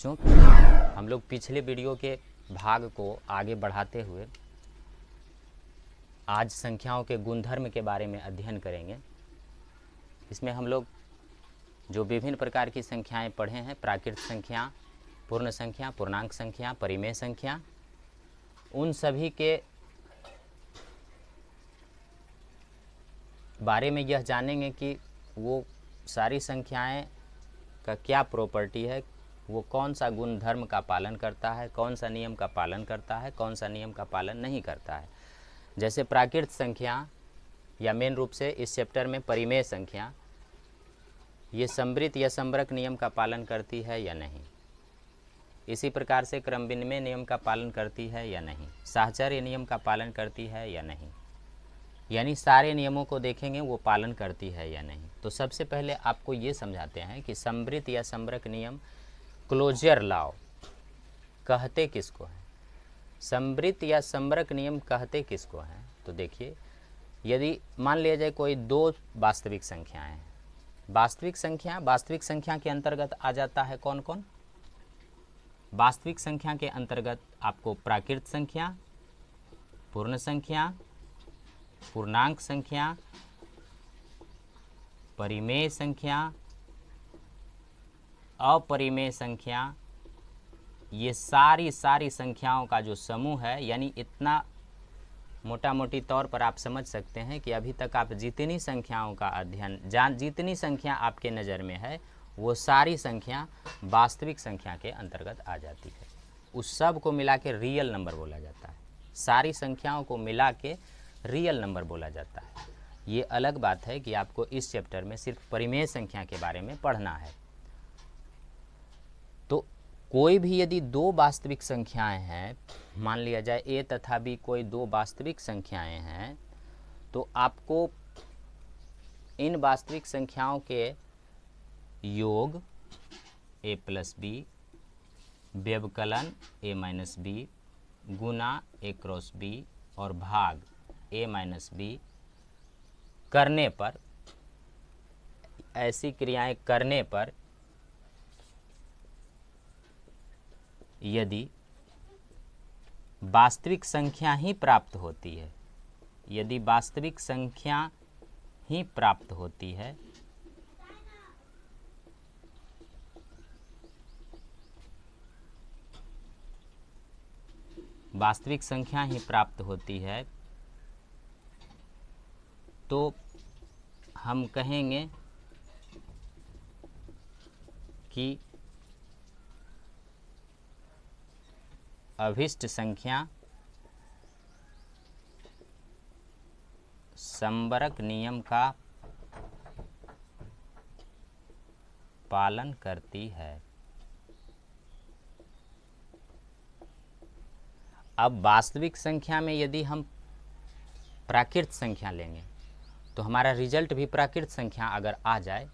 बच्चों, हम लोग पिछले वीडियो के भाग को आगे बढ़ाते हुए आज संख्याओं के गुणधर्म के बारे में अध्ययन करेंगे। इसमें हम लोग जो विभिन्न प्रकार की संख्याएं पढ़े हैं, प्राकृत संख्या, पूर्ण संख्या, पूर्णांक संख्या, परिमेय संख्या, उन सभी के बारे में यह जानेंगे कि वो सारी संख्याएं का क्या प्रॉपर्टी है, वो कौन सा गुण धर्म का पालन करता है, कौन सा नियम का पालन करता है, कौन सा नियम का पालन नहीं करता है। जैसे प्राकृत संख्या या मेन रूप से इस चैप्टर में परिमेय संख्या, ये समृत या समरक नियम का पालन करती है या नहीं। इसी प्रकार से क्रम विनिमय नियम का पालन करती है या नहीं, साहचर्य नियम का पालन करती है या नहीं, यानी सारे नियमों को देखेंगे वो पालन करती है या नहीं। तो सबसे पहले आपको ये समझाते हैं कि समृत या समरक नियम, क्लोजर लॉ कहते किसको हैं। समृत या समरक नियम कहते किसको हैं? तो देखिए, यदि मान लिया जाए कोई दो वास्तविक संख्याएं हैं, वास्तविक संख्या के अंतर्गत आ जाता है कौन कौन? वास्तविक संख्या के अंतर्गत आपको प्राकृत संख्या, पूर्ण संख्या, पूर्णांक संख्या, परिमेय संख्या, अपरिमेय संख्या, ये सारी संख्याओं का जो समूह है, यानी इतना मोटा मोटी तौर पर आप समझ सकते हैं कि अभी तक आप जितनी संख्याओं का अध्ययन जितनी संख्या आपके नज़र में है वो सारी संख्या वास्तविक संख्या के अंतर्गत आ जाती है। उस सब को मिला के रियल नंबर बोला जाता है। सारी संख्याओं को मिला के रियल नंबर बोला जाता है। ये अलग बात है कि आपको इस चैप्टर में सिर्फ परिमेय संख्या के बारे में पढ़ना है। तो कोई भी यदि दो वास्तविक संख्याएं हैं, मान लिया जाए ए तथा बी कोई दो वास्तविक संख्याएं हैं, तो आपको इन वास्तविक संख्याओं के योग ए प्लस बी, व्यवकलन ए माइनस बी, गुना ए क्रॉस बी और भाग ए माइनस बी करने पर, ऐसी क्रियाएं करने पर यदि वास्तविक संख्या ही प्राप्त होती है, यदि वास्तविक संख्या ही प्राप्त होती है, वास्तविक संख्या ही प्राप्त होती है, तो हम कहेंगे कि अभिष्ट संख्या समरक नियम का पालन करती है। अब वास्तविक संख्या में यदि हम प्राकृत संख्या लेंगे तो हमारा रिजल्ट भी प्राकृत संख्या अगर आ जाए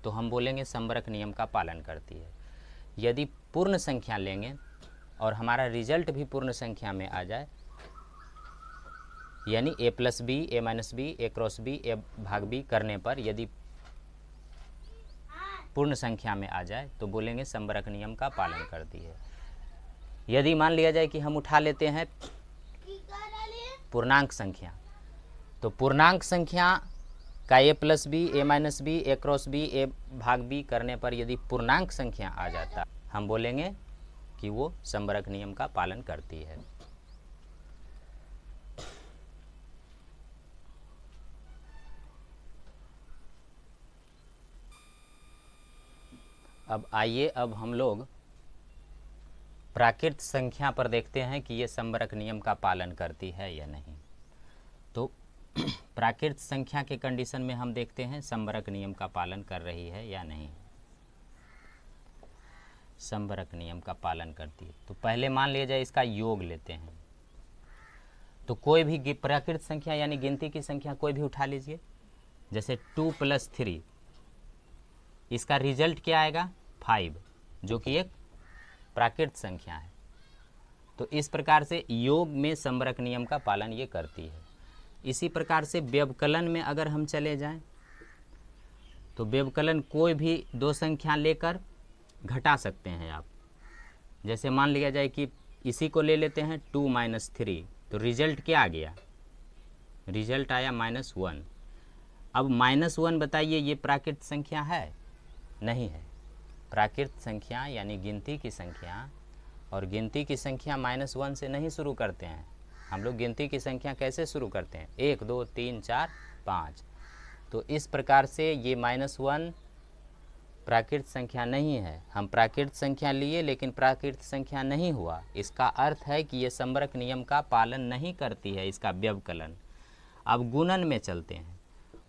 तो हम बोलेंगे समरक नियम का पालन करती है। यदि पूर्ण संख्या लेंगे और हमारा रिजल्ट भी पूर्ण संख्या में आ जाए, यानी ए प्लस बी, ए माइनस बी, ए क्रॉस बी, ए भाग बी करने पर यदि पूर्ण संख्या में आ जाए तो बोलेंगे समरक नियम का पालन करती है। यदि मान लिया जाए कि हम उठा लेते हैं पूर्णांक संख्या, तो पूर्णांक संख्या का ए प्लस बी, ए माइनस बी, ए क्रॉस बी, ए भाग बी करने पर यदि पूर्णांक संख्या आ जाता, हम बोलेंगे कि वो समरक नियम का पालन करती है। अब आइए, अब हम लोग प्राकृत संख्या पर देखते हैं कि ये समरक नियम का पालन करती है या नहीं। तो प्राकृत संख्या के कंडीशन में हम देखते हैं समरक नियम का पालन कर रही है या नहीं। समरक नियम का पालन करती है तो पहले मान लिया जाए इसका योग लेते हैं। तो कोई भी प्राकृत संख्या यानी गिनती की संख्या कोई भी उठा लीजिए, जैसे 2 + 3, इसका रिजल्ट क्या आएगा? 5, जो कि एक प्राकृत संख्या है। तो इस प्रकार से योग में समरक नियम का पालन ये करती है। इसी प्रकार से व्यवकलन में अगर हम चले जाएं तो व्यवकलन कोई भी दो संख्या लेकर घटा सकते हैं आप। जैसे मान लिया जाए कि इसी को ले लेते हैं 2 माइनस 3, तो रिजल्ट क्या आ गया, रिजल्ट आया -1। अब -1 बताइए ये प्राकृत संख्या है, नहीं है। प्राकृत संख्या यानी गिनती की संख्या, और गिनती की संख्या -1 से नहीं शुरू करते हैं। हम लोग गिनती की संख्या कैसे शुरू करते हैं, 1 2 3 4 5। तो इस प्रकार से ये -1 प्राकृत संख्या नहीं है। हम प्राकृत संख्या लिए लेकिन प्राकृत संख्या नहीं हुआ, इसका अर्थ है कि ये संबरक नियम का पालन नहीं करती है, इसका व्यवकलन। अब गुणन में चलते हैं।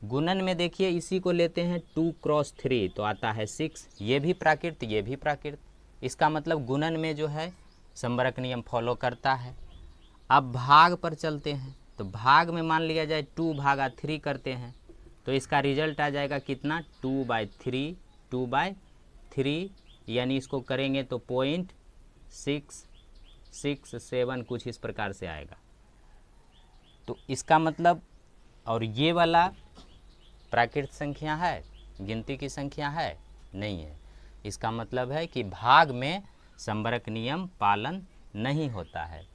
गुणन में देखिए इसी को लेते हैं 2 क्रॉस 3 तो आता है 6, ये भी प्राकृत ये भी प्राकृत। इसका मतलब गुणन में जो है संबरक नियम फॉलो करता है। अब भाग पर चलते हैं, तो भाग में मान लिया जाए 2 भागा 3 करते हैं, तो इसका रिजल्ट आ जाएगा कितना, 2/3, 2/3, यानी इसको करेंगे तो 0.667 कुछ इस प्रकार से आएगा। तो इसका मतलब, और ये वाला प्राकृत संख्या है, गिनती की संख्या है, नहीं है। इसका मतलब है कि भाग में संबरक नियम पालन नहीं होता है।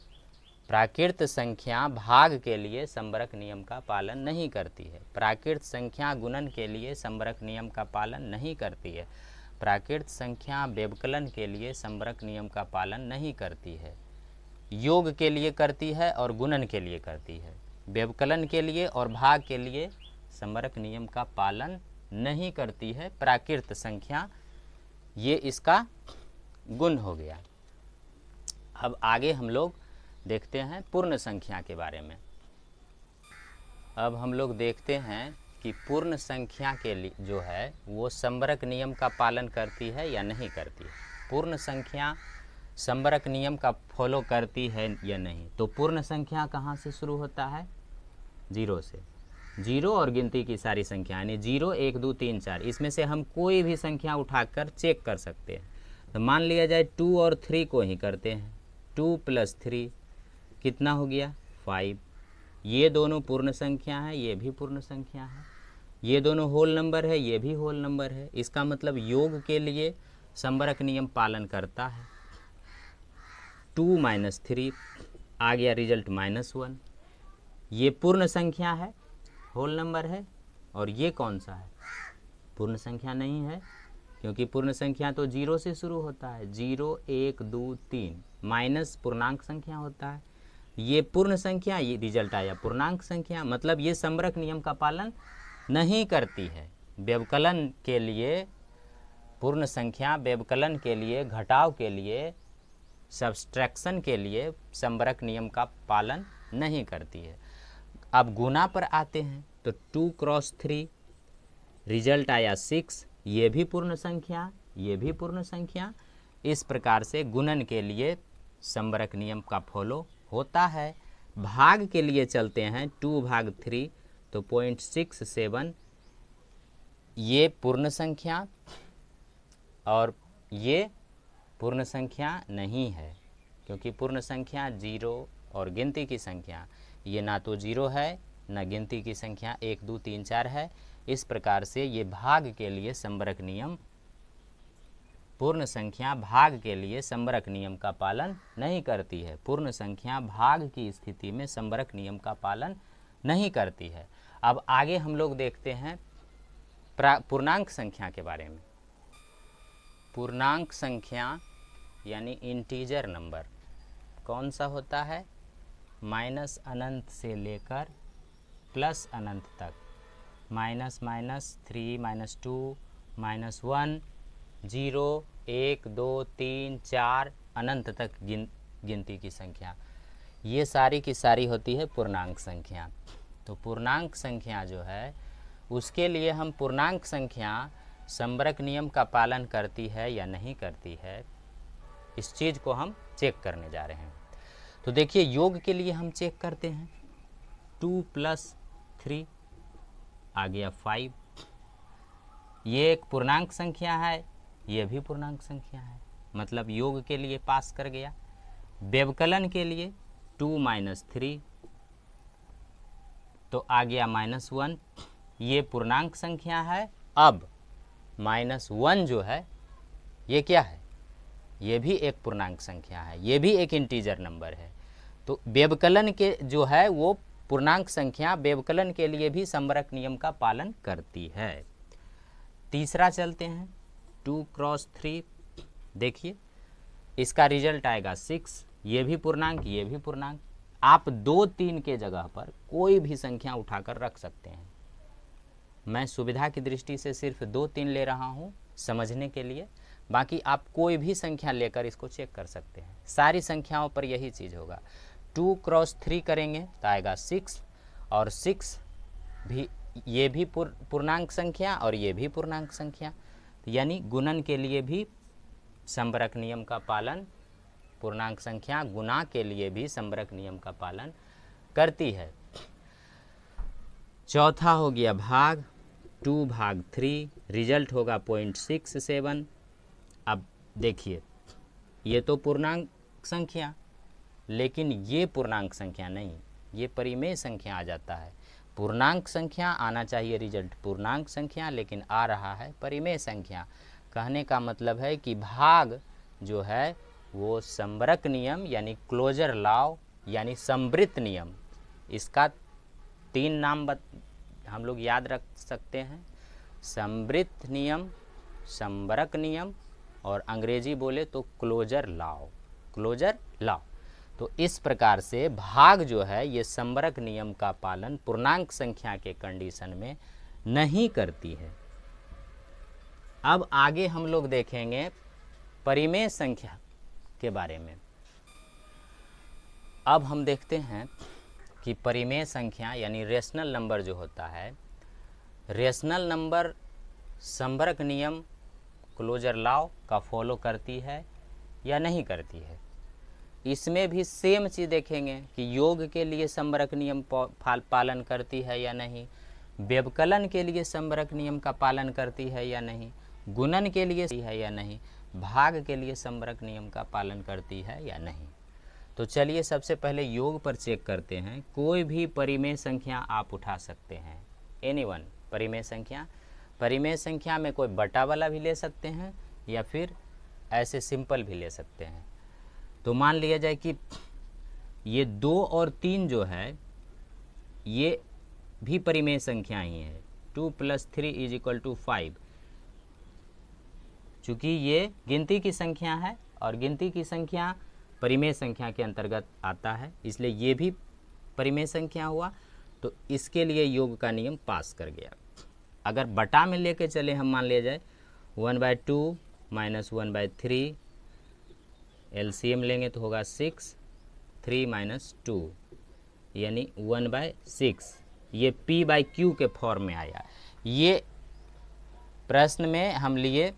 प्राकृत संख्या भाग के लिए संबरक नियम का पालन नहीं करती है। प्राकृत संख्या गुणन के लिए संबरक नियम का पालन नहीं करती है। प्राकृत संख्या व्यवकलन के लिए संबरक नियम का पालन नहीं करती है। योग के लिए करती है और गुणन के लिए करती है। व्यवकलन के लिए और भाग के लिए संबरक नियम का पालन नहीं करती है प्राकृत संख्या। ये इसका गुण हो गया। अब आगे हम लोग देखते हैं पूर्ण संख्या के बारे में। अब हम लोग देखते हैं कि पूर्ण संख्या के लिए जो है वो संबरक नियम का पालन करती है या नहीं करती है। पूर्ण संख्या संबरक नियम का फॉलो करती है या नहीं। तो पूर्ण संख्या कहाँ से शुरू होता है, 0 से। 0 और गिनती की सारी संख्या यानी 0 1 2 3 4, इसमें से हम कोई भी संख्या उठाकर चेक कर सकते हैं। तो मान लिया जाए 2 और 3 को ही करते हैं। 2 + 3 कितना हो गया, 5। ये दोनों पूर्ण संख्या है, ये भी पूर्ण संख्या है। ये दोनों होल नंबर है, ये भी होल नंबर है। इसका मतलब योग के लिए संबरक नियम पालन करता है। 2 - 3 आ गया रिजल्ट -1। ये पूर्ण संख्या है, होल नंबर है। और ये कौन सा है, पूर्ण संख्या नहीं है, क्योंकि पूर्ण संख्या तो 0 से शुरू होता है। 0 1 2 3 माइनस पूर्णांक संख्या होता है। ये पूर्ण संख्या, ये रिजल्ट आया पूर्णांक संख्या। मतलब ये संबरक नियम का पालन नहीं करती है। व्यवकलन के लिए पूर्ण संख्या, व्यवकलन के लिए, घटाव के लिए, सब्सट्रैक्शन के लिए संबरक नियम का पालन नहीं करती है। अब गुणा पर आते हैं, तो 2 क्रॉस 3 रिजल्ट आया 6। ये भी पूर्ण संख्या, ये भी पूर्ण संख्या। इस प्रकार से गुणन के लिए संबरक नियम का फॉलो होता है। भाग के लिए चलते हैं, 2/3 तो 0.67, ये पूर्ण संख्या और ये पूर्ण संख्या नहीं है, क्योंकि पूर्ण संख्या 0 और गिनती की संख्या ये ना तो 0 है ना गिनती की संख्या 1 2 3 4 है। इस प्रकार से ये भाग के लिए संबरक नियम, पूर्ण संख्या भाग के लिए संबरक नियम का पालन नहीं करती है। पूर्ण संख्या भाग की स्थिति में संबरक नियम का पालन नहीं करती है। अब आगे हम लोग देखते हैं पूर्णांक संख्या के बारे में। पूर्णांक संख्या यानी इंटीजर नंबर कौन सा होता है, माइनस अनंत से लेकर प्लस अनंत तक। -3 -2 -1 0 1 2 3 4 अनंत तक गिनती की संख्या, ये सारी की सारी होती है पूर्णांक संख्या। तो पूर्णांक संख्या जो है उसके लिए हम पूर्णांक संख्या संबरक नियम का पालन करती है या नहीं करती है, इस चीज़ को हम चेक करने जा रहे हैं। तो देखिए योग के लिए हम चेक करते हैं, 2 + 3 आ गया 5। ये एक पूर्णांक संख्या है, ये भी पूर्णांक संख्या है, मतलब योग के लिए पास कर गया। व्यवकलन के लिए 2 - 3 तो आ गया -1, ये पूर्णांक संख्या है। अब -1 जो है ये क्या है, ये भी एक पूर्णांक संख्या है, ये भी एक इंटीजर नंबर है। तो व्यवकलन के जो है वो पूर्णांक संख्या व्यवकलन के लिए भी संबरक नियम का पालन करती है। तीसरा चलते हैं 2 क्रॉस 3। देखिए इसका रिजल्ट आएगा 6, ये भी पूर्णांक, ये भी पूर्णांक। आप 2 3 के जगह पर कोई भी संख्या उठाकर रख सकते हैं। मैं सुविधा की दृष्टि से सिर्फ 2 3 ले रहा हूँ समझने के लिए, बाकी आप कोई भी संख्या लेकर इसको चेक कर सकते हैं। सारी संख्याओं पर यही चीज़ होगा। 2 क्रॉस 3 करेंगे तो आएगा 6, और 6 भी, ये भी पूर्णांक संख्या और ये भी पूर्णांक संख्या, यानी गुणन के लिए भी संबरक नियम का पालन, पूर्णांक संख्या गुणा के लिए भी संबरक नियम का पालन करती है। चौथा हो गया भाग, 2 भाग 3, रिजल्ट होगा 0.67। अब देखिए ये तो पूर्णांक संख्या, लेकिन ये पूर्णांक संख्या नहीं, ये परिमेय संख्या आ जाता है। पूर्णांक संख्या आना चाहिए रिजल्ट पूर्णांक संख्या, लेकिन आ रहा है परिमेय संख्या। कहने का मतलब है कि भाग जो है वो संबरक नियम यानी क्लोजर लॉ यानी संवृत्त नियम, इसका 3 नाम हम लोग याद रख सकते हैं, संवृत्त नियम, संबरक नियम और अंग्रेजी बोले तो क्लोजर लॉ, क्लोजर लॉ। तो इस प्रकार से भाग जो है ये संबरक नियम का पालन पूर्णांक संख्या के कंडीशन में नहीं करती है। अब आगे हम लोग देखेंगे परिमेय संख्या के बारे में। अब हम देखते हैं कि परिमेय संख्या यानी रेशनल नंबर जो होता है, रेशनल नंबर संबरक नियम क्लोजर लॉ का फॉलो करती है या नहीं करती है। इसमें भी सेम चीज़ देखेंगे कि योग के लिए संबरक नियम पालन करती है या नहीं, व्यवकलन के लिए संबरक नियम का पालन करती है या नहीं, गुणन के लिए है या नहीं, भाग के लिए संबरक नियम का पालन करती है या नहीं। तो चलिए सबसे पहले योग पर चेक करते हैं। कोई भी परिमेय संख्या आप उठा सकते हैं, एनीवन परिमेय संख्या। परिमेय संख्या में कोई बटा वाला भी ले सकते हैं या फिर ऐसे सिंपल भी ले सकते हैं। तो मान लिया जाए कि ये 2 और 3 जो है ये भी परिमेय संख्या ही है, 2 + 3 = 5। चूँकि ये गिनती की संख्या है और गिनती की संख्या परिमेय संख्या के अंतर्गत आता है, इसलिए ये भी परिमेय संख्या हुआ। तो इसके लिए योग का नियम पास कर गया। अगर बटा में लेके चले हम, मान लिया जाए 1/2 - 1/3, एलसीएम लेंगे तो होगा 6, 3 - 2 यानी 1/6। ये p/q के फॉर्म में आया। ये प्रश्न में हम लिए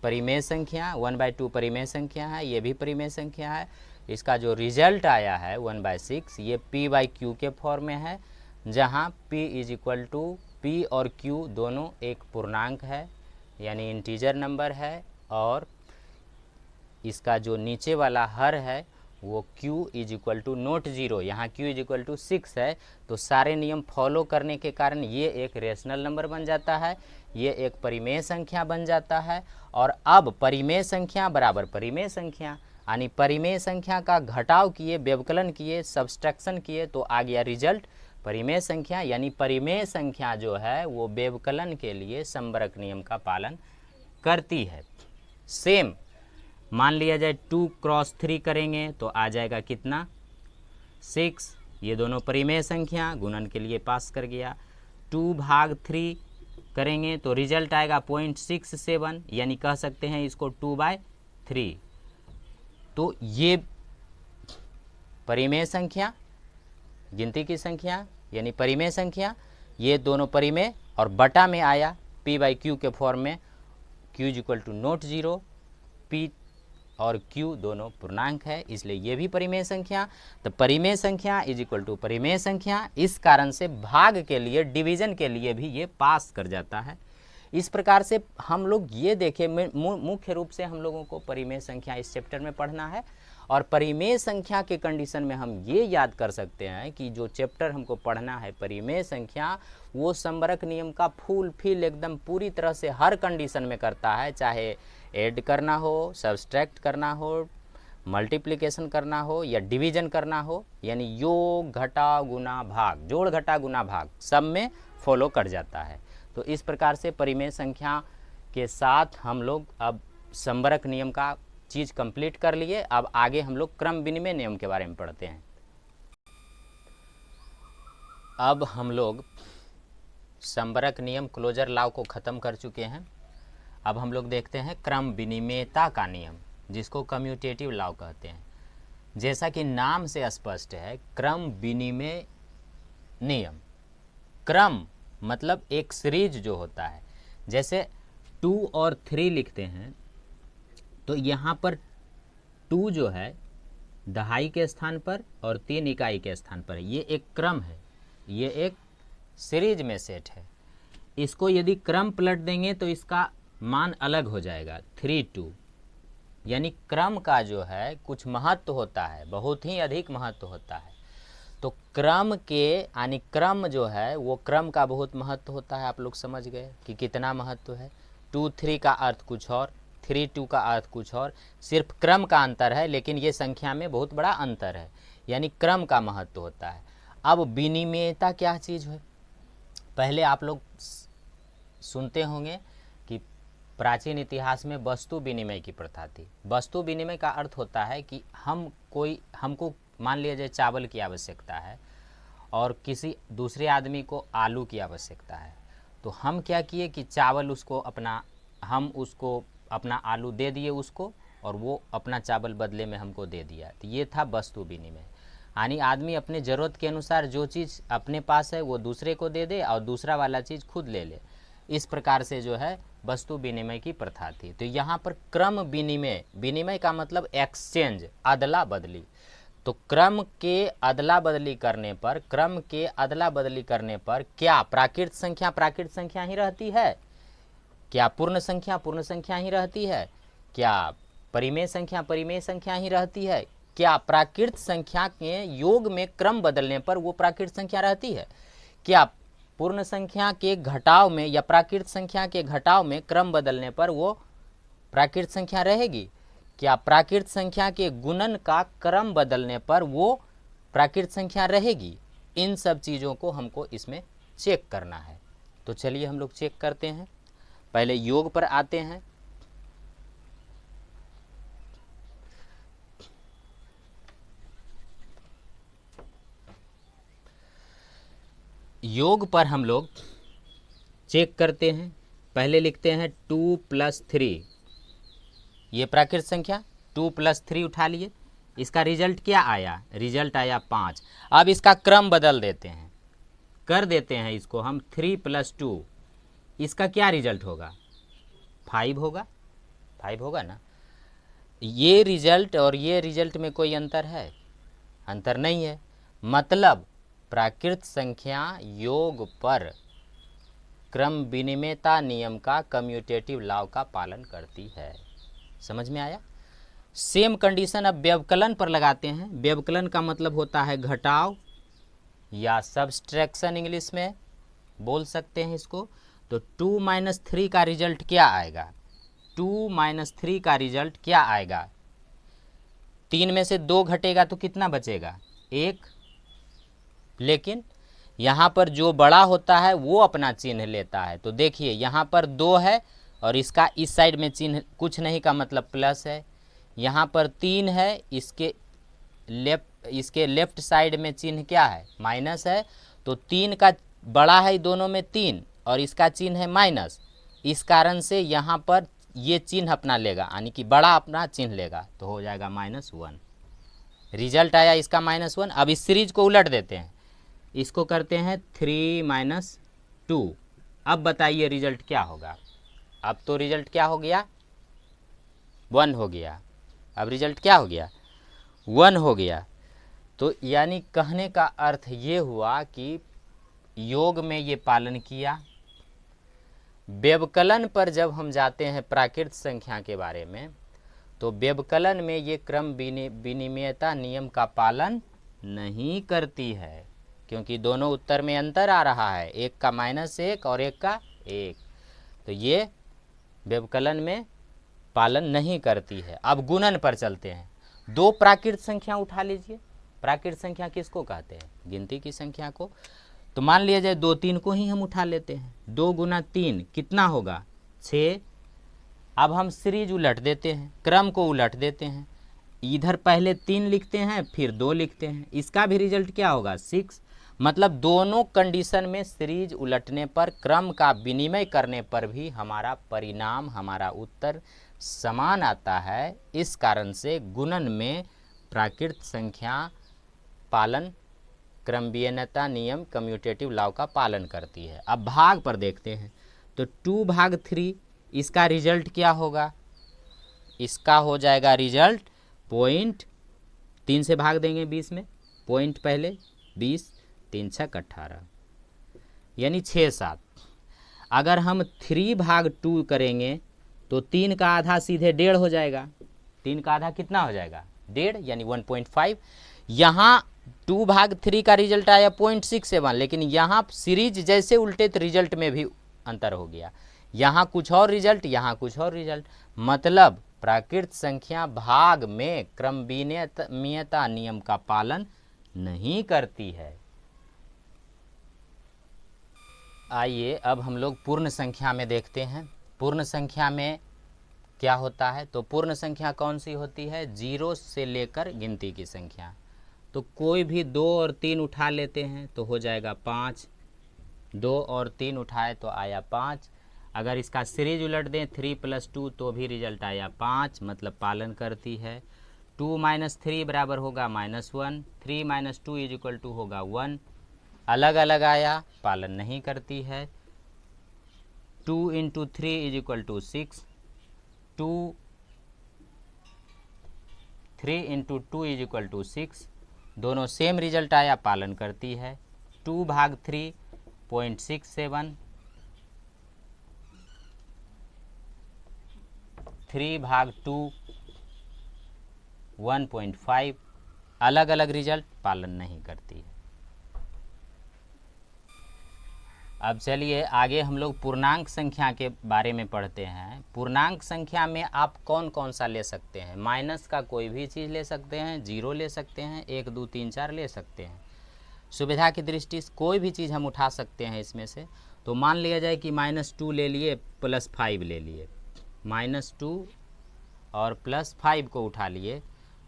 परिमेय संख्या, 1/2 परिमेय संख्या है, ये भी परिमेय संख्या है। इसका जो रिजल्ट आया है 1/6, ये p/q के फॉर्म में है, जहाँ p और q दोनों एक पूर्णांक है यानी इंटीजर नंबर है, और इसका जो नीचे वाला हर है वो q = नॉट 0, यहाँ q = 6 है। तो सारे नियम फॉलो करने के कारण ये एक रेशनल नंबर बन जाता है, ये एक परिमेय संख्या बन जाता है। और अब परिमेय संख्या बराबर परिमेय संख्या, यानी परिमेय संख्या का घटाव किए, व्यवकलन किए, सब्सट्रैक्शन किए, तो आ गया रिजल्ट परिमेय संख्या। यानी परिमेय संख्या जो है वो व्यवकलन के लिए संबरक नियम का पालन करती है। सेम मान लिया जाए 2 क्रॉस 3 करेंगे तो आ जाएगा कितना, 6। ये दोनों परिमेय संख्या गुणन के लिए पास कर गया। 2 भाग 3 करेंगे तो रिजल्ट आएगा 0.67, यानी कह सकते हैं इसको 2/3। तो ये परिमेय संख्या, गिनती की संख्या यानी परिमेय संख्या, ये दोनों परिमेय, और बटा में आया p/q के फॉर्म में, q = नॉट 0, p और q दोनों पूर्णांक है, इसलिए ये भी परिमेय संख्या। तो परिमेय संख्या = परिमेय संख्या, इस कारण से भाग के लिए, डिवीजन के लिए भी ये पास कर जाता है। इस प्रकार से हम लोग ये देखें, मुख्य रूप से हम लोगों को परिमेय संख्या इस चैप्टर में पढ़ना है। और परिमेय संख्या के कंडीशन में हम ये याद कर सकते हैं कि जो चैप्टर हमको पढ़ना है परिमेय संख्या, वो संबरक नियम का फुलफिल एकदम पूरी तरह से हर कंडीशन में करता है, चाहे ऐड करना हो, सब्सट्रैक्ट करना हो, मल्टीप्लिकेशन करना हो या डिवीजन करना हो, यानी योग घटा गुना भाग, जोड़ घटा गुना भाग सब में फॉलो कर जाता है। तो इस प्रकार से परिमेय संख्या के साथ हम लोग अब संबरक नियम का चीज़ कंप्लीट कर लिए। अब आगे हम लोग क्रम विनिमय नियम के बारे में पढ़ते हैं। अब हम लोग संबरक नियम क्लोजर लॉ को ख़त्म कर चुके हैं। अब हम लोग देखते हैं क्रम विनिमयता का नियम, जिसको कम्यूटेटिव लॉ कहते हैं। जैसा कि नाम से स्पष्ट है, क्रम विनिमय नियम, क्रम मतलब एक सीरीज जो होता है, जैसे 2 और 3 लिखते हैं तो यहाँ पर 2 जो है दहाई के स्थान पर और 3 इकाई के स्थान पर, ये एक क्रम है, ये एक सीरीज में सेट है। इसको यदि क्रम पलट देंगे तो इसका मान अलग हो जाएगा, 3 2, यानी क्रम का जो है कुछ महत्व होता है, बहुत ही अधिक महत्व होता है। तो क्रम के यानी क्रम जो है वो क्रम का बहुत महत्व होता है। आप लोग समझ गए कि कितना महत्व है। 2 3 का अर्थ कुछ और, 3 2 का अर्थ कुछ और, सिर्फ क्रम का अंतर है, लेकिन ये संख्या में बहुत बड़ा अंतर है, यानी क्रम का महत्व होता है। अब विनिमयता क्या चीज़ है? पहले आप लोग सुनते होंगे कि प्राचीन इतिहास में वस्तु विनिमय की प्रथा थी। वस्तु विनिमय का अर्थ होता है कि हमको मान लिया जाए चावल की आवश्यकता है और किसी दूसरे आदमी को आलू की आवश्यकता है, तो हम क्या किए कि चावल हम उसको अपना आलू दे दिए उसको, और वो अपना चावल बदले में हमको दे दिया। तो ये था वस्तु विनिमय, यानी आदमी अपने ज़रूरत के अनुसार जो चीज़ अपने पास है वो दूसरे को दे दे और दूसरा वाला चीज़ खुद ले ले। इस प्रकार से जो है वस्तु विनिमय की प्रथा थी। तो यहाँ पर क्रम विनिमय, विनिमय का मतलब एक्सचेंज, अदला बदली। तो क्रम के अदला बदली करने पर, क्रम के अदला बदली करने पर क्या प्राकृत संख्या ही रहती है? क्या पूर्ण संख्या ही रहती है? क्या परिमेय संख्या ही रहती है? क्या प्राकृत संख्या के योग में क्रम बदलने पर वो प्राकृत संख्या रहती है? क्या पूर्ण संख्या के घटाव में या प्राकृत संख्या के घटाव में क्रम बदलने पर वो प्राकृत संख्या रहेगी? क्या प्राकृत संख्या के गुणन का क्रम बदलने पर वो प्राकृत संख्या रहेगी? इन सब चीज़ों को हमको इसमें चेक करना है। तो चलिए हम लोग चेक करते हैं। पहले योग पर आते हैं। योग पर हम लोग चेक करते हैं। पहले लिखते हैं 2 + 3, ये प्राकृत संख्या 2 + 3 उठा लिए। इसका रिजल्ट क्या आया? रिजल्ट आया 5। अब इसका क्रम बदल देते हैं, कर देते हैं इसको हम 3 + 2, इसका क्या रिजल्ट होगा? 5 होगा, 5 होगा ना। ये रिजल्ट और ये रिजल्ट में कोई अंतर है? अंतर नहीं है। मतलब प्राकृत संख्या योग पर क्रम विनिमयता नियम का, कम्यूटेटिव लॉ का पालन करती है। समझ में आया? सेम कंडीशन अब व्यवकलन पर लगाते हैं। व्यवकलन का मतलब होता है घटाव या सब्सट्रैक्शन, इंग्लिश में बोल सकते हैं इसको। तो 2 - 3 का रिजल्ट क्या आएगा? 2 - 3 का रिजल्ट क्या आएगा? 3 में से 2 घटेगा तो कितना बचेगा? 1। लेकिन यहाँ पर जो बड़ा होता है वो अपना चिन्ह लेता है। तो देखिए यहाँ पर 2 है और इसका इस साइड में चिन्ह कुछ नहीं का मतलब प्लस है। यहाँ पर 3 है, इसके लेफ्ट साइड में चिन्ह क्या है? माइनस है। तो 3 का बड़ा है दोनों में 3 और इसका चिन्ह है माइनस। इस कारण से यहाँ पर ये चिन्ह अपना लेगा, यानी कि बड़ा अपना चिन्ह लेगा, तो हो जाएगा -1। रिजल्ट आया इसका -1। अब इस सीरीज को उलट देते हैं, इसको करते हैं 3 - 2। अब बताइए रिजल्ट क्या होगा? अब तो रिजल्ट क्या हो गया? 1 हो गया। अब रिजल्ट क्या हो गया? 1 हो गया। तो यानी कहने का अर्थ ये हुआ कि योग में ये पालन किया। व्यवकलन पर जब हम जाते हैं प्राकृत संख्या के बारे में, तो व्यवकलन में ये क्रम विनिमयता नियम का पालन नहीं करती है, क्योंकि दोनों उत्तर में अंतर आ रहा है, एक का -1 और एक का 1। तो ये व्यवकलन में पालन नहीं करती है। अब गुणन पर चलते हैं। दो प्राकृत संख्या उठा लीजिए। प्राकृत संख्या किसको कहते हैं? गिनती की संख्या को। तो मान लिया जाए 2 3 को ही हम उठा लेते हैं। 2 गुना 3 कितना होगा? 6। अब हम सीरीज उलट देते हैं, क्रम को उलट देते हैं। इधर पहले 3 लिखते हैं, फिर 2 लिखते हैं। इसका भी रिजल्ट क्या होगा? 6। मतलब दोनों कंडीशन में सीरीज उलटने पर, क्रम का विनिमय करने पर भी हमारा परिणाम, हमारा उत्तर समान आता है। इस कारण से गुणन में प्राकृत संख्या पालन क्रमविहीनता नियम कम्यूटेटिव लॉ का पालन करती है। अब भाग पर देखते हैं। तो 2/3 इसका रिजल्ट क्या होगा? इसका हो जाएगा रिजल्ट 0.3 से भाग देंगे 20 में, पॉइंट पहले 20, 3 6 18 यानी 6 7। अगर हम 3/2 करेंगे तो 3 का आधा सीधे 1.5 हो जाएगा। 3 का आधा कितना हो जाएगा? 1.5 यानी 1.5। यहाँ 2/3 का रिजल्ट आया 0.67, लेकिन यहाँ सीरीज जैसे उल्टे तो रिजल्ट में भी अंतर हो गया। यहाँ कुछ और रिजल्ट, यहाँ कुछ और रिजल्ट। मतलब प्राकृत संख्या भाग में क्रमविहीनता नियम का पालन नहीं करती है। आइए अब हम लोग पूर्ण संख्या में देखते हैं। पूर्ण संख्या में क्या होता है? तो पूर्ण संख्या कौन सी होती है? 0 से लेकर गिनती की संख्या। तो कोई भी 2 और 3 उठा लेते हैं तो हो जाएगा 5। 2 और 3 उठाए तो आया 5। अगर इसका सीरीज उलट दें 3 + 2 तो भी रिजल्ट आया 5, मतलब पालन करती है। 2 - 3 बराबर होगा -1, 3 - 2 = होगा 1। अलग अलग आया, पालन नहीं करती है। 2 × 3 = 6, 3 × 2 = 6। दोनों सेम रिजल्ट आया, पालन करती है। 2/3 0.67, 3/2 1.5। अलग अलग रिजल्ट, पालन नहीं करती है। अब चलिए आगे हम लोग पूर्णांक संख्या के बारे में पढ़ते हैं। पूर्णांक संख्या में आप कौन कौन सा ले सकते हैं? माइनस का कोई भी चीज़ ले सकते हैं, 0 ले सकते हैं, 1 2 3 4 ले सकते हैं। सुविधा की दृष्टि से कोई भी चीज़ हम उठा सकते हैं इसमें से। तो मान लिया जाए कि -2 ले लिए, +5 ले लिए। -2 और +5 को उठा लिए,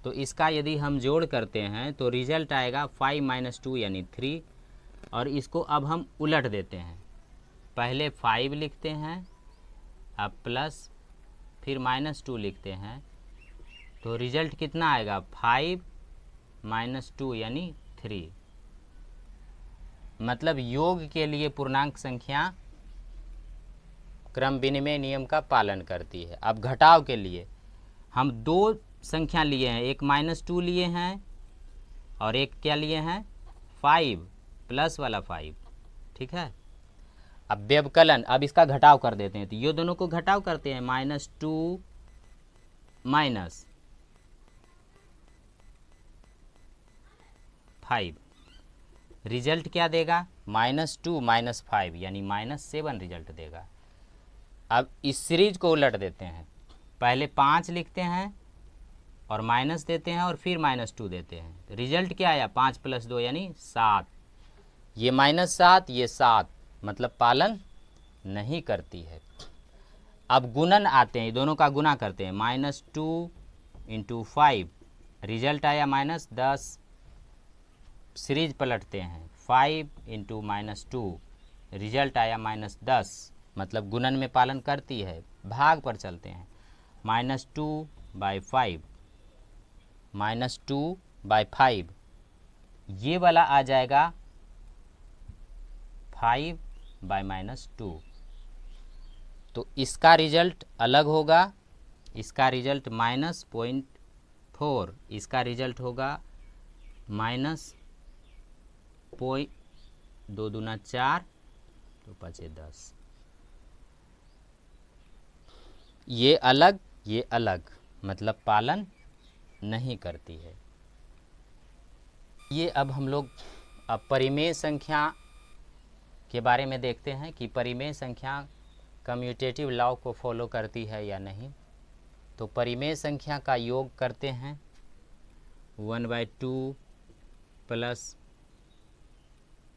तो इसका यदि हम जोड़ करते हैं तो रिजल्ट आएगा 5 - 2 यानी 3। और इसको अब हम उलट देते हैं। पहले 5 लिखते हैं, अब प्लस, फिर -2 लिखते हैं, तो रिजल्ट कितना आएगा? 5 - 2 यानी 3। मतलब योग के लिए पूर्णांक संख्या क्रम विनिमय नियम का पालन करती है। अब घटाव के लिए हम 2 संख्या लिए हैं, एक -2 लिए हैं और एक क्या लिए हैं? 5 प्लस वाला 5, ठीक है। अब व्यवकलन, अब इसका घटाव कर देते हैं। तो ये दोनों को घटाव करते हैं, -2 -5। रिजल्ट क्या देगा? -2 - 5 यानी -7 रिजल्ट देगा। अब इस सीरीज को उलट देते हैं। पहले 5 लिखते हैं और माइनस देते हैं और फिर -2 देते हैं। रिजल्ट क्या आया? 5 + 2 यानी 7। ये -7, ये 7, मतलब पालन नहीं करती है। अब गुणन आते हैं, ये दोनों का गुना करते हैं। -2 × 5, रिजल्ट आया -10। सीरीज पलटते हैं, 5 × -2, रिजल्ट आया -10, मतलब गुणन में पालन करती है। भाग पर चलते हैं, -2/5, -2/5, ये वाला आ जाएगा 5/-2। तो इसका रिजल्ट अलग होगा, इसका रिजल्ट -0.4, इसका रिजल्ट होगा -2 दूना 4, तो 5 10। ये अलग, ये अलग, मतलब पालन नहीं करती है। ये अब हम लोग परिमेय संख्या के बारे में देखते हैं कि परिमेय संख्या कम्यूटेटिव लॉ को फॉलो करती है या नहीं। तो परिमेय संख्या का योग करते हैं 1/2 प्लस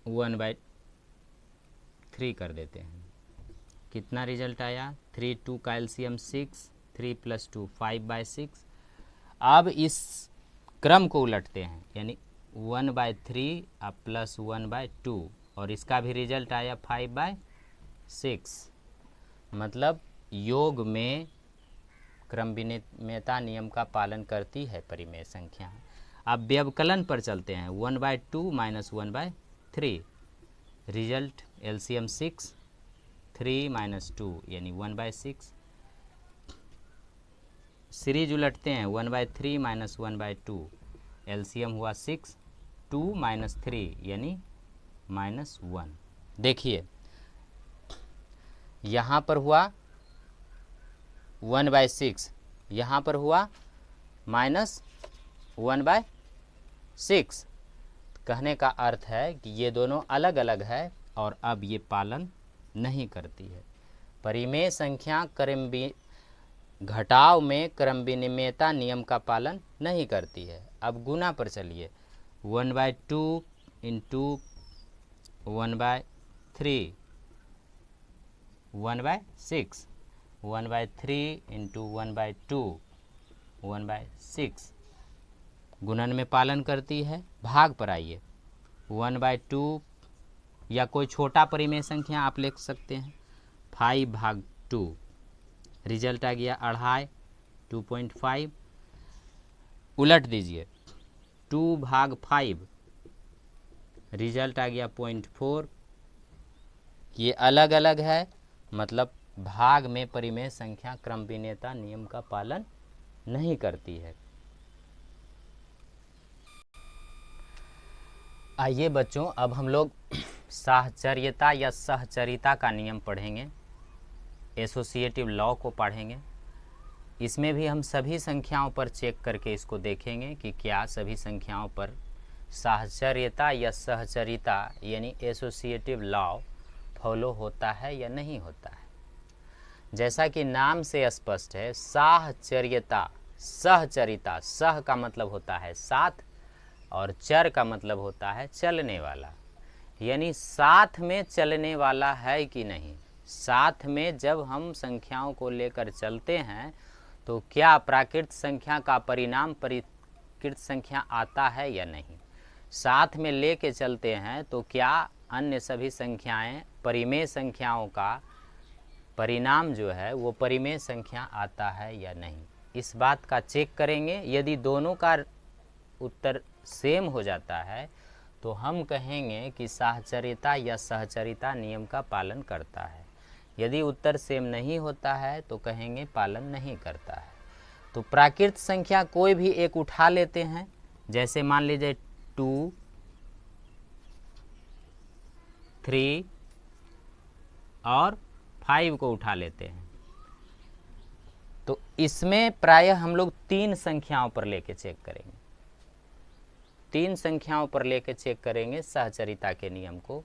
1/3 कर देते हैं। कितना रिजल्ट आया? 3 2 का एलसीएम 6, 3 + 2 5/6। अब इस क्रम को उलटते हैं, यानी 1/3 प्लस 1/2 और इसका भी रिजल्ट आया 5/6। मतलब योग में क्रम विनिमयता नियम का पालन करती है परिमेय संख्या। अब व्यवकलन पर चलते हैं। 1/2 माइनस 1/3 रिजल्ट एलसीएम 6, 3 - 2 यानी 1/6। सीरीज उलटते हैं 1/3 माइनस 1/2 एलसीएम हुआ 6, 2 - 3 यानी -1। देखिए यहाँ पर हुआ 1/6, यहाँ पर हुआ -1/6। कहने का अर्थ है कि ये दोनों अलग अलग है और अब ये पालन नहीं करती है। परिमेय संख्या घटाव में क्रम विनिमयता नियम का पालन नहीं करती है। अब गुना पर चलिए 1/2 × 1/3 1/6, 1/3 × 1/2 1/6 गुणन में पालन करती है। भाग पर आइए 1/2 या कोई छोटा परिमेय संख्या आप लिख सकते हैं 5/2 रिजल्ट आ गया 2.5 2.5। उलट दीजिए 2/5 रिजल्ट आ गया 0.4। ये अलग अलग है, मतलब भाग में परिमेय संख्या क्रम विनिमयता नियम का पालन नहीं करती है। आइए बच्चों, अब हम लोग साहचर्यता या सहचरिता का नियम पढ़ेंगे, एसोसिएटिव लॉ को पढ़ेंगे। इसमें भी हम सभी संख्याओं पर चेक करके इसको देखेंगे कि क्या सभी संख्याओं पर साहचर्यता या सहचरिता यानी एसोसिएटिव लॉ फॉलो होता है या नहीं होता है। जैसा कि नाम से स्पष्ट है, साहचर्यता सहचरिता, सह का मतलब होता है साथ और चर का मतलब होता है चलने वाला, यानी साथ में चलने वाला है कि नहीं। साथ में जब हम संख्याओं को लेकर चलते हैं तो क्या प्राकृत संख्या का परिणाम परिकृत संख्या आता है या नहीं। साथ में लेके चलते हैं तो क्या अन्य सभी संख्याएं परिमेय संख्याओं का परिणाम जो है वो परिमेय संख्या आता है या नहीं। इस बात का चेक करेंगे। यदि दोनों का उत्तर सेम हो जाता है तो हम कहेंगे कि साहचर्यता या सहचरिता नियम का पालन करता है। यदि उत्तर सेम नहीं होता है तो कहेंगे पालन नहीं करता है। तो प्राकृत संख्या कोई भी एक उठा लेते हैं, जैसे मान लीजिए 2, 3 और 5 को उठा लेते हैं। तो इसमें प्रायः हम लोग 3 संख्याओं पर लेके चेक करेंगे, 3 संख्याओं पर लेके चेक करेंगे सहचरिता के नियम को।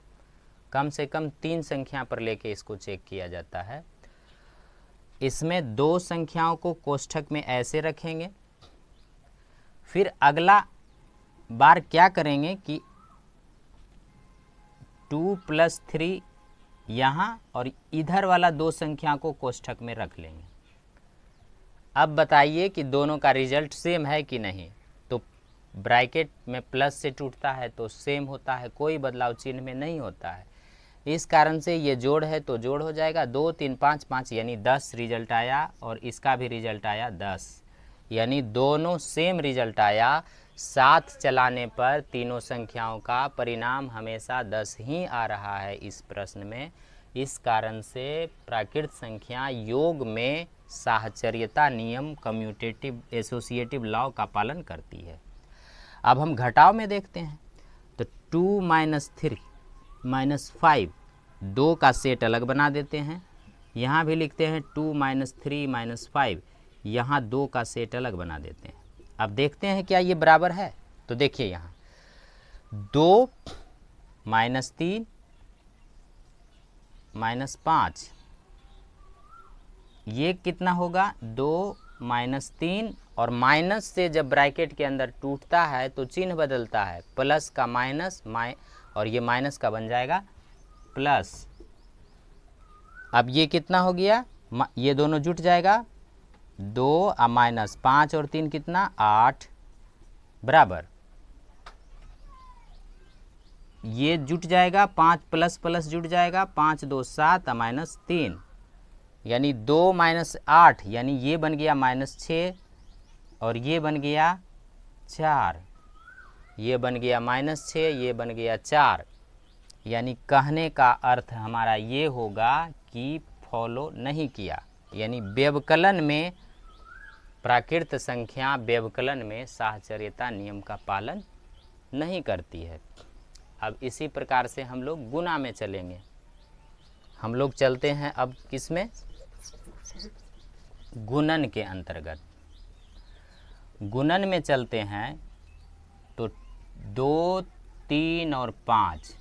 कम से कम 3 संख्या पर लेके इसको चेक किया जाता है। इसमें 2 संख्याओं को कोष्ठक में ऐसे रखेंगे, फिर अगला बार क्या करेंगे कि 2 + 3 यहाँ और इधर वाला 2 संख्या को कोष्ठक में रख लेंगे। अब बताइए कि दोनों का रिजल्ट सेम है कि नहीं। तो ब्रैकेट में प्लस से टूटता है तो सेम होता है, कोई बदलाव चिन्ह में नहीं होता है। इस कारण से ये जोड़ है तो जोड़ हो जाएगा। 2 3 5 5 यानी 10 रिजल्ट आया और इसका भी रिजल्ट आया 10, यानी दोनों सेम रिजल्ट आया। साथ चलाने पर तीनों संख्याओं का परिणाम हमेशा 10 ही आ रहा है इस प्रश्न में। इस कारण से प्राकृत संख्या योग में साहचर्यता नियम कम्यूटेटिव एसोसिएटिव लॉ का पालन करती है। अब हम घटाव में देखते हैं तो 2 - 3 - 5 2 का सेट अलग बना देते हैं। यहाँ भी लिखते हैं 2 - 3 - 5, यहाँ 2 का सेट अलग बना देते हैं। अब देखते हैं क्या ये बराबर है। तो देखिए यहाँ 2 - 3 - 5 ये कितना होगा 2 -3 और माइनस से जब ब्रैकेट के अंदर टूटता है तो चिन्ह बदलता है, प्लस का माइनस और ये माइनस का बन जाएगा प्लस। अब ये कितना हो गया, ये दोनों जुट जाएगा 2 और माइनस 5 और 3 कितना 8 बराबर, ये जुट जाएगा 5 प्लस प्लस जुट जाएगा 5 2 7 और -3 यानी 2 -8 यानी ये बन गया -6 और ये बन गया 4, ये बन गया -6, ये बन गया 4। यानी कहने का अर्थ हमारा ये होगा कि फॉलो नहीं किया, यानी व्यवकलन में प्राकृत संख्या व्यवकलन में साहचर्यता नियम का पालन नहीं करती है। अब इसी प्रकार से हम लोग गुणा में चलेंगे। हम लोग चलते हैं अब किसमें, गुणन के अंतर्गत। गुणन में चलते हैं तो 2 3 और 5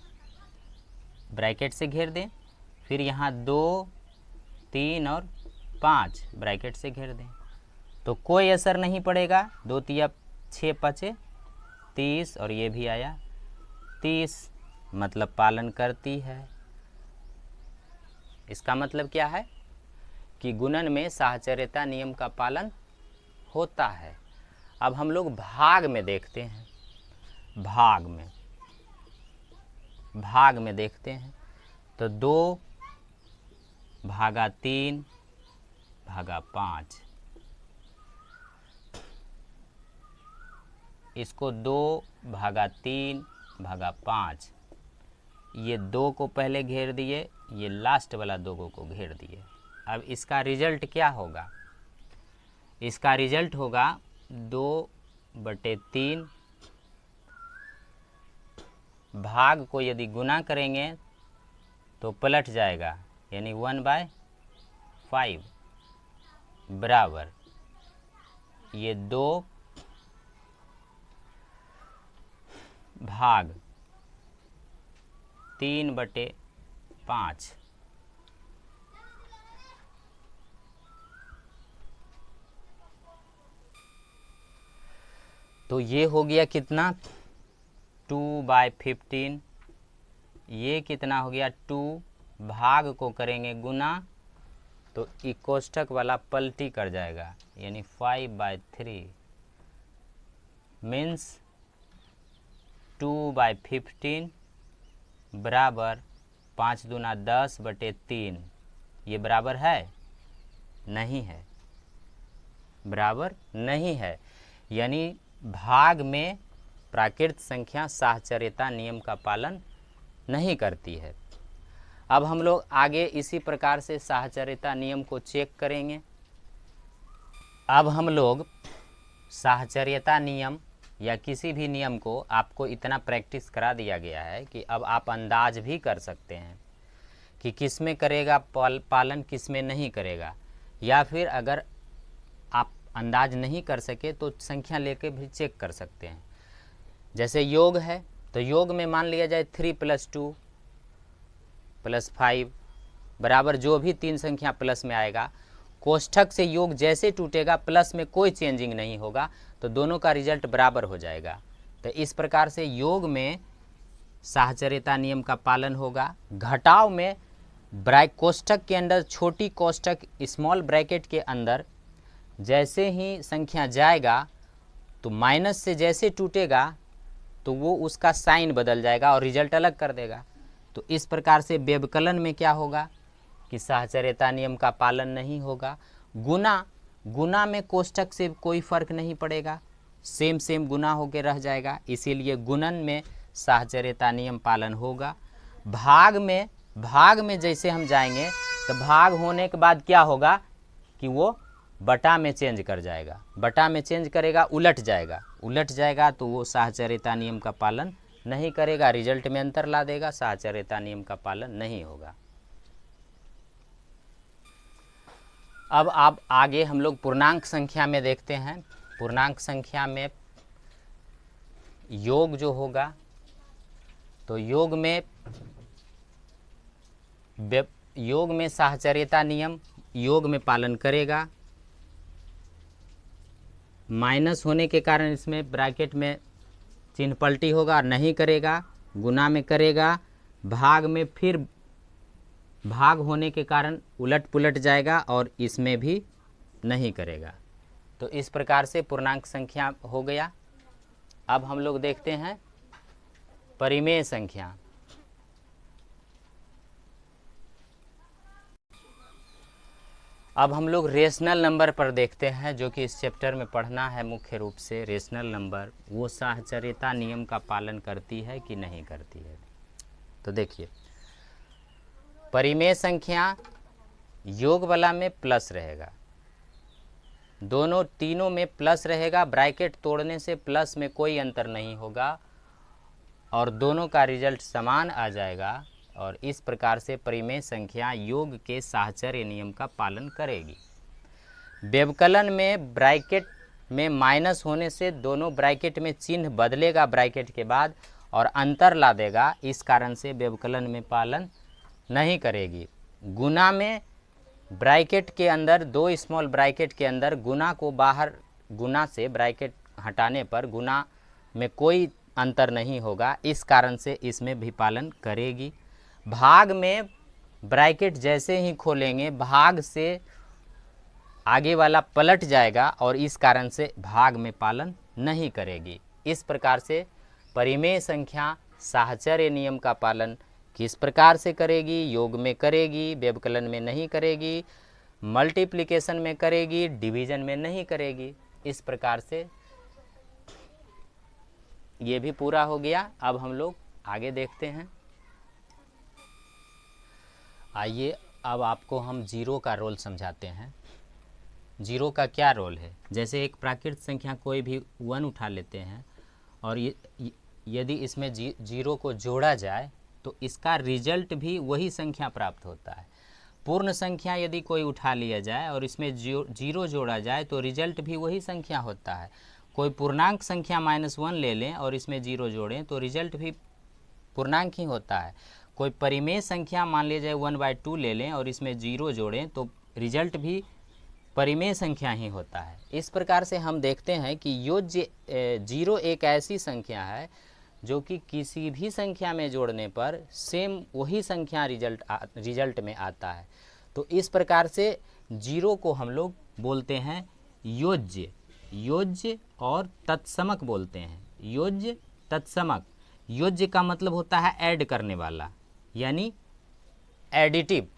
ब्रैकेट से घेर दें, फिर यहाँ 2 3 और 5 ब्रैकेट से घेर दें, तो कोई असर नहीं पड़ेगा। 2 तिया 6 5 30 और ये भी आया 30, मतलब पालन करती है। इसका मतलब क्या है कि गुणन में साहचर्यता नियम का पालन होता है। अब हम लोग भाग में देखते हैं, भाग में देखते हैं तो 2 भागा 3 भागा 5, इसको 2 भागा 3 भागा 5, ये 2 को पहले घेर दिए, ये लास्ट वाला 2 को घेर दिए। अब इसका रिजल्ट क्या होगा, इसका रिजल्ट होगा 2/3, भाग को यदि गुना करेंगे तो पलट जाएगा, यानी 1/5 बराबर ये 2 भाग 3/5। तो ये हो गया कितना 2/15, ये कितना हो गया 2, भाग को करेंगे गुना तो कोष्ठक वाला पलटी कर जाएगा, यानी 5/3 मीन्स 2/15 बराबर 5 दूना 10/3। ये बराबर है नहीं है, बराबर नहीं है, यानी भाग में प्राकृत संख्या साहचर्यता नियम का पालन नहीं करती है। अब हम लोग आगे इसी प्रकार से साहचर्यता नियम को चेक करेंगे। अब हम लोग साहचर्यता नियम या किसी भी नियम को आपको इतना प्रैक्टिस करा दिया गया है कि अब आप अंदाज भी कर सकते हैं कि किस में करेगा पालन, किस में नहीं करेगा, या फिर अगर आप अंदाज नहीं कर सके तो संख्या लेके भी चेक कर सकते हैं। जैसे योग है तो योग में मान लिया जाए 3 + 2 + 5 बराबर जो भी 3 संख्या प्लस में आएगा, कोष्ठक से योग जैसे टूटेगा प्लस में कोई चेंजिंग नहीं होगा, तो दोनों का रिजल्ट बराबर हो जाएगा। तो इस प्रकार से योग में साहचर्यता नियम का पालन होगा। घटाव में कोष्ठक के अंदर छोटी कोष्ठक स्मॉल ब्रैकेट के अंदर जैसे ही संख्या जाएगा तो माइनस से जैसे टूटेगा तो वो उसका साइन बदल जाएगा और रिजल्ट अलग कर देगा। तो इस प्रकार से व्यवकलन में क्या होगा कि साहचर्यता नियम का पालन नहीं होगा। गुना में कोष्ठक से कोई फर्क नहीं पड़ेगा, सेम गुना होके रह जाएगा, इसीलिए गुणन में साहचर्यता नियम पालन होगा। भाग में जैसे हम जाएंगे तो भाग होने के बाद क्या होगा कि वो बटा में चेंज कर जाएगा, बटा में चेंज करेगा, उलट जाएगा तो वो साहचर्यता नियम का पालन नहीं करेगा, रिजल्ट में अंतर ला देगा, साहचर्यता नियम का पालन नहीं होगा। अब आप आगे हम लोग पूर्णांक संख्या में देखते हैं। पूर्णांक संख्या में योग जो होगा तो योग में साहचर्यता नियम योग में पालन करेगा। माइनस होने के कारण इसमें ब्रैकेट में चिन्ह पलटी होगा, नहीं करेगा, गुना में करेगा, भाग में फिर भाग होने के कारण उलट पुलट जाएगा और इसमें भी नहीं करेगा। तो इस प्रकार से पूर्णांक संख्या हो गया। अब हम लोग देखते हैं परिमेय संख्या। अब हम लोग रेशनल नंबर पर देखते हैं, जो कि इस चैप्टर में पढ़ना है मुख्य रूप से। रेशनल नंबर वो साहचर्यता नियम का पालन करती है कि नहीं करती है। तो देखिए, परिमेय संख्या योग वाला में प्लस रहेगा, दोनों तीनों में प्लस रहेगा, ब्रैकेट तोड़ने से प्लस में कोई अंतर नहीं होगा और दोनों का रिजल्ट समान आ जाएगा। और इस प्रकार से परिमेय संख्या योग के साहचर्य नियम का पालन करेगी। व्यवकलन में ब्रैकेट में माइनस होने से दोनों ब्रैकेट में चिन्ह बदलेगा ब्रैकेट के बाद और अंतर ला देगा, इस कारण से व्यवकलन में पालन नहीं करेगी। गुना में ब्रैकेट के अंदर, दो स्मॉल ब्रैकेट के अंदर गुना को बाहर, गुना से ब्रैकेट हटाने पर गुना में कोई अंतर नहीं होगा, इस कारण से इसमें भी पालन करेगी। भाग में ब्रैकेट जैसे ही खोलेंगे भाग से आगे वाला पलट जाएगा और इस कारण से भाग में पालन नहीं करेगी। इस प्रकार से परिमेय संख्या साहचर्य नियम का पालन किस प्रकार से करेगी? योग में करेगी, व्यवकलन में नहीं करेगी, मल्टीप्लिकेशन में करेगी, डिवीजन में नहीं करेगी। इस प्रकार से ये भी पूरा हो गया। अब हम लोग आगे देखते हैं। आइए अब आपको हम जीरो का रोल समझाते हैं। जीरो का क्या रोल है? जैसे एक प्राकृत संख्या कोई भी 1 उठा लेते हैं और यदि इसमें जीरो को जोड़ा जाए तो इसका रिजल्ट भी वही संख्या प्राप्त होता है। पूर्ण संख्या यदि कोई उठा लिया जाए और इसमें जीरो जोड़ा जाए तो रिजल्ट भी वही संख्या होता है। कोई पूर्णांक संख्या -1 ले लें और इसमें जीरो जोड़ें तो रिजल्ट भी पूर्णांक ही होता है। कोई परिमेय संख्या मान लिया जाए 1/2 ले लें और इसमें जीरो जोड़ें तो रिजल्ट भी परिमेय संख्या ही होता है। इस प्रकार से हम देखते हैं कि योज्य जीरो एक ऐसी संख्या है जो कि किसी भी संख्या में जोड़ने पर सेम वही संख्या रिजल्ट में आता है। तो इस प्रकार से जीरो को हम लोग बोलते हैं योज्य, योज्य और तत्समक बोलते हैं। योज्य, तत्समक। योज्य का मतलब होता है ऐड करने वाला, यानी एडिटिव।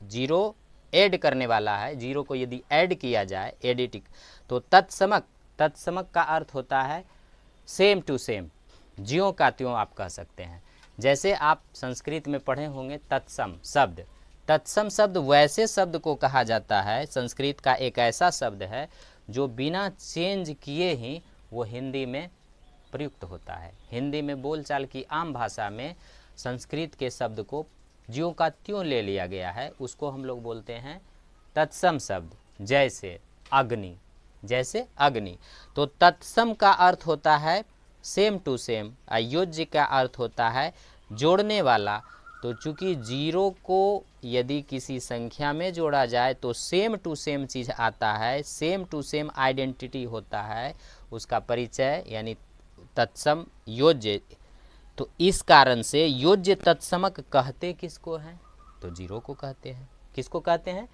जीरो ऐड करने वाला है, जीरो को यदि ऐड किया जाए एडिटिव। तो तत्समक, तत्समक का अर्थ होता है सेम टू सेम, ज्यों का त्यों आप कह सकते हैं। जैसे आप संस्कृत में पढ़े होंगे तत्सम शब्द। तत्सम शब्द वैसे शब्द को कहा जाता है, संस्कृत का एक ऐसा शब्द है जो बिना चेंज किए ही वो हिंदी में प्रयुक्त होता है। हिंदी में बोलचाल की आम भाषा में संस्कृत के शब्द को ज्यों का त्यों ले लिया गया है, उसको हम लोग बोलते हैं तत्सम शब्द। जैसे अग्नि, जैसे अग्नि। तो तत्सम का अर्थ होता है सेम टू सेम, अयोज्य का अर्थ होता है जोड़ने वाला। तो चूंकि जीरो को यदि किसी संख्या में जोड़ा जाए तो सेम टू सेम चीज़ आता है, सेम टू सेम आइडेंटिटी होता है, उसका परिचय यानी तत्सम योज्य। तो इस कारण से योज्य तत्समक कहते किसको हैं? तो जीरो को कहते हैं। किसको कहते हैं?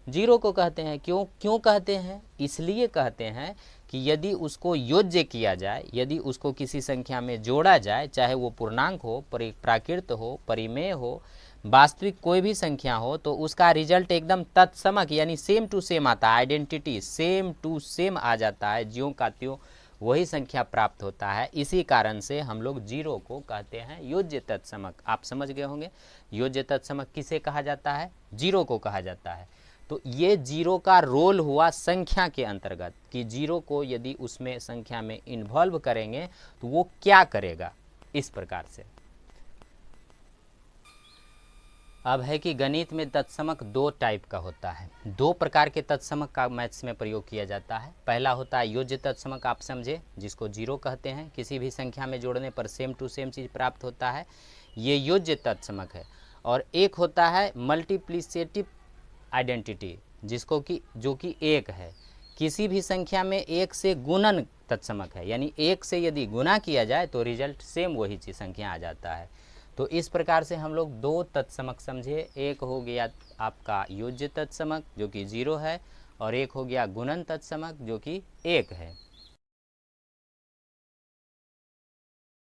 जीरो को कहते हैं। क्यों कहते हैं? इसलिए कहते हैं कि यदि उसको योज्य किया जाए, यदि उसको किसी संख्या में जोड़ा जाए, चाहे वो पूर्णांक हो, प्राकृत हो, परिमेय हो, वास्तविक कोई भी संख्या हो, तो उसका रिजल्ट एकदम तत्समक यानी सेम टू सेम आता है, आइडेंटिटी सेम टू सेम आ जाता है, ज्यों का त्यों वही संख्या प्राप्त होता है। इसी कारण से हम लोग जीरो को कहते हैं योज्य तत्समक। आप समझ गए होंगे योज्य तत्समक किसे कहा जाता है? जीरो को कहा जाता है। तो ये जीरो का रोल हुआ संख्या के अंतर्गत कि जीरो को यदि उसमें संख्या में इन्वॉल्व करेंगे तो वो क्या करेगा, इस प्रकार से। अब है कि गणित में तत्समक 2 टाइप का होता है। 2 प्रकार के तत्समक का मैथ्स में प्रयोग किया जाता है। पहला होता है योज्य तत्समक, आप समझे, जिसको जीरो कहते हैं, किसी भी संख्या में जोड़ने पर सेम टू सेम चीज़ प्राप्त होता है, ये योज्य तत्समक है। और एक होता है मल्टीप्लिसिटिव आइडेंटिटी, जो कि 1 है। किसी भी संख्या में एक से गुणन तत्समक है, यानी एक से यदि गुना किया जाए तो रिजल्ट सेम वही चीज संख्या आ जाता है। तो इस प्रकार से हम लोग दो तत्समक समझे। एक हो गया आपका योज्य तत्समक जो कि 0 है, और एक हो गया गुणन तत्समक जो कि 1 है।